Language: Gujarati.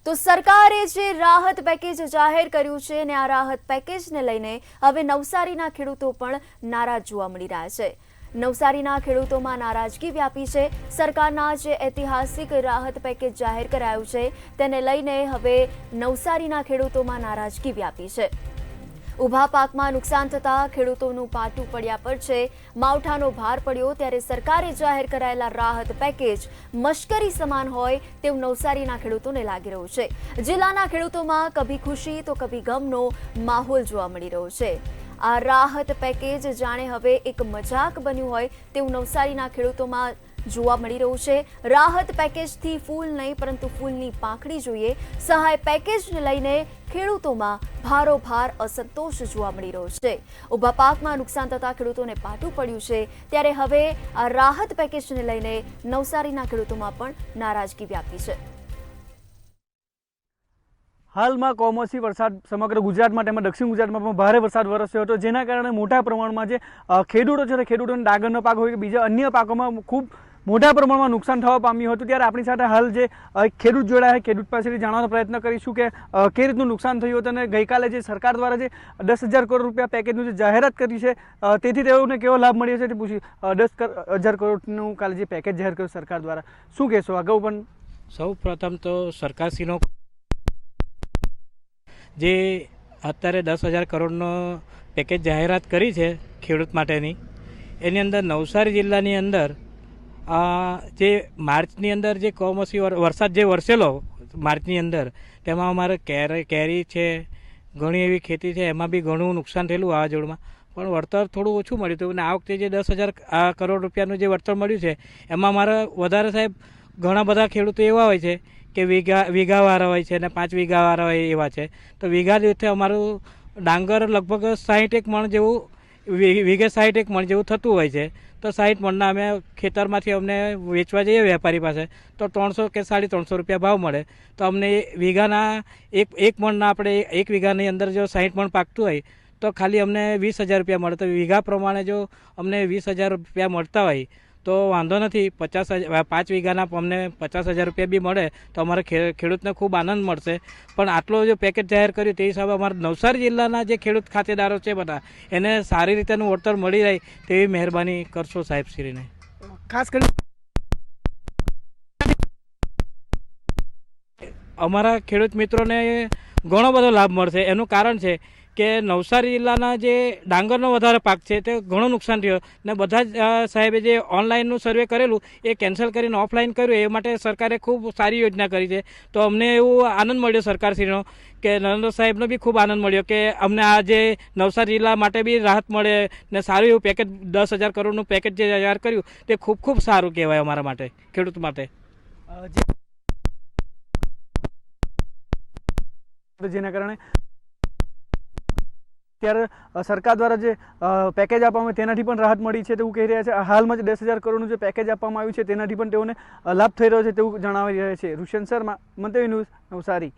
તો સરકારે જે રાહત પેકેજ જાહેર કર્યું છે અને આ રાહત પેકેજને લઈને હવે નવસારીના ખેડૂતો પણ નારાજ જોવા મળી રહ્યા છે। નવસારીના ખેડૂતોમાં નારાજગી વ્યાપી છે। સરકારના જે ઐતિહાસિક રાહત પેકેજ જાહેર કરાયું છે તેને લઈને હવે નવસારીના ખેડૂતોમાં નારાજગી વ્યાપી છે। ઊભા પાકમાં નુકસાન થતાં ખેડૂતોનું પાટું પડ્યા પર છે। માવઠાનો ભાર પડ્યો ત્યારે સરકારે જાહેર કરાયેલા રાહત પેકેજ મશ્કરી સમાન હોય તેવું નવસારીના ખેડૂતોને લાગી રહ્યું છે। જિલ્લાના ખેડૂતોમાં કભી ખુશી તો કભી ગમનો માહોલ જોવા મળી રહ્યો છે। આ રાહત પેકેજ જાણે હવે એક મજાક બન્યું હોય તેવું નવસારીના ખેડૂતોમાં જોવા મળી રહ્યું છે। રાહત પેકેજથી ફૂલ નહીં પરંતુ ફૂલની પાંખડી જોઈએ। સહાય પેકેજને લઈને ખેડૂતોમાં ભારોભાર અસંતોષ જોવા મળી રહ્યો છે। ઊભા પાકમાં નુકસાન થતાં ખેડૂતોને પાટું પડ્યું છે ત્યારે હવે આ રાહત પેકેજને લઈને નવસારીના ખેડૂતોમાં પણ નારાજગી વ્યાપી છે। હાલમાં કમોસમી વરસાદ સમગ્ર ગુજરાતમાં તેમજ દક્ષિણ ગુજરાતમાં પણ ભારે વરસાદ વરસ્યો હતો, જેના કારણે મોટા પ્રમાણમાં જે ખેડૂતો છે ખેડૂતોને ડાંગરનો પાક હોય કે બીજા અન્ય પાકોમાં ખૂબ મોટા પ્રમાણમાં નુકસાન થવા પામ્યું હતું। ત્યારે આપણી સાથે હાલ જે ખેડૂત જોડાયા ખેડૂત પાસેથી જાણવાનો પ્રયત્ન કરીશું કે કઈ રીતનું નુકસાન થયું હતું અને ગઈકાલે જે સરકાર દ્વારા જે 10,000 કરોડ રૂપિયા પેકેજનું જે જાહેરાત કરી છે તેથી તેઓને કેવો લાભ મળ્યો છે તે પૂછી 10,000 કરોડનું કાલે જે પેકેજ જાહેર કર્યું સરકાર દ્વારા શું કહેશો? અગાઉ પણ સૌ પ્રથમ તો સરકારશ્રીનો જે અત્યારે 10,000 કરોડનો પેકેજ જાહેરાત કરી છે ખેડૂત માટેની, એની અંદર નવસારી જિલ્લાની અંદર જે માર્ચની અંદર જે કમોસમી વરસાદ જે વરસેલો માર્ચની અંદર તેમાં અમારે કેરી છે, ઘણી એવી ખેતી છે, એમાં બી ઘણું નુકસાન થયેલું વાવાઝોડમાં, પણ વળતર થોડું ઓછું મળ્યું હતું અને આ વખતે જે 10,000 કરોડ રૂપિયાનું જે વળતર મળ્યું છે એમાં અમારા વધારે સાહેબ ઘણા બધા ખેડૂતો એવા હોય છે કે વીઘાવાળા હોય છે અને 5 વીઘાવાળા હોય એવા છે। તો વીઘા દીઠે અમારું ડાંગર લગભગ 60 મણ જેવું વીઘે 60 મણ જેવું થતું હોય છે। તો 60 મણના અમે ખેતરમાંથી અમને વેચવા જઈએ વેપારી પાસે તો 300 કે 350 રૂપિયા ભાવ મળે। તો અમને વીઘાના એક મણના આપણે એક વીઘાની અંદર જો 60 મણ પાકતું હોય તો ખાલી અમને 20,000 રૂપિયા મળે। તો વીઘા પ્રમાણે જો અમને 20,000 રૂપિયા મળતા હોય તો વાંધો નથી। 5 વીઘાના અમને 50,000 રૂપિયા બી મળે તો અમારે ખેડૂતને ખૂબ આનંદ મળશે। પણ આટલો જો પેકેજ જાહેર કર્યું તે હિસાબે અમારા નવસારી જિલ્લાના જે ખેડૂત ખાતેદારો છે બધા એને સારી રીતેનું વળતર મળી રહે તેવી મહેરબાની કરશો સાહેબશ્રીને। ખાસ કરીને અમારા ખેડૂત મિત્રોને ઘણો બધો લાભ મળશે। એનું કારણ છે કે નવસારી જિલ્લાના જે ડાંગરનો વધારે પાક છે તે ઘણું નુકસાન થયું ને બધા જ સાહેબે જે ઓનલાઈનનું સર્વે કરેલું એ કેન્સલ કરીને ઓફલાઈન કર્યું, એ માટે સરકારે ખૂબ સારી યોજના કરી છે। તો અમને એવું આનંદ મળ્યો સરકારશ્રીનો કે નરેન્દ્ર સાહેબનો બી ખૂબ આનંદ મળ્યો કે અમને આ જે નવસારી જિલ્લા માટે બી રાહત મળે ને સારું એવું પેકેજ 10,000 કરોડનું પેકેજ જે જાહેર કર્યું તે ખૂબ ખૂબ સારું કહેવાય અમારા માટે ખેડૂત માટે। જેના કારણે ત્યારે સરકાર દ્વારા જે પેકેજ આપવામાં તેનાથી પણ રાહત મળી છે તેવું કહી રહ્યા છે। હાલમાં જે 10,000 કરોડનું જે પેકેજ આપવામાં આવ્યું છે તેનાથી પણ તેઓને લાભ થઈ રહ્યો છે તેવું જણાવી રહ્યા છે। ઋષેન શર્મા, મંતવ્ય ન્યૂઝ, નવસારી।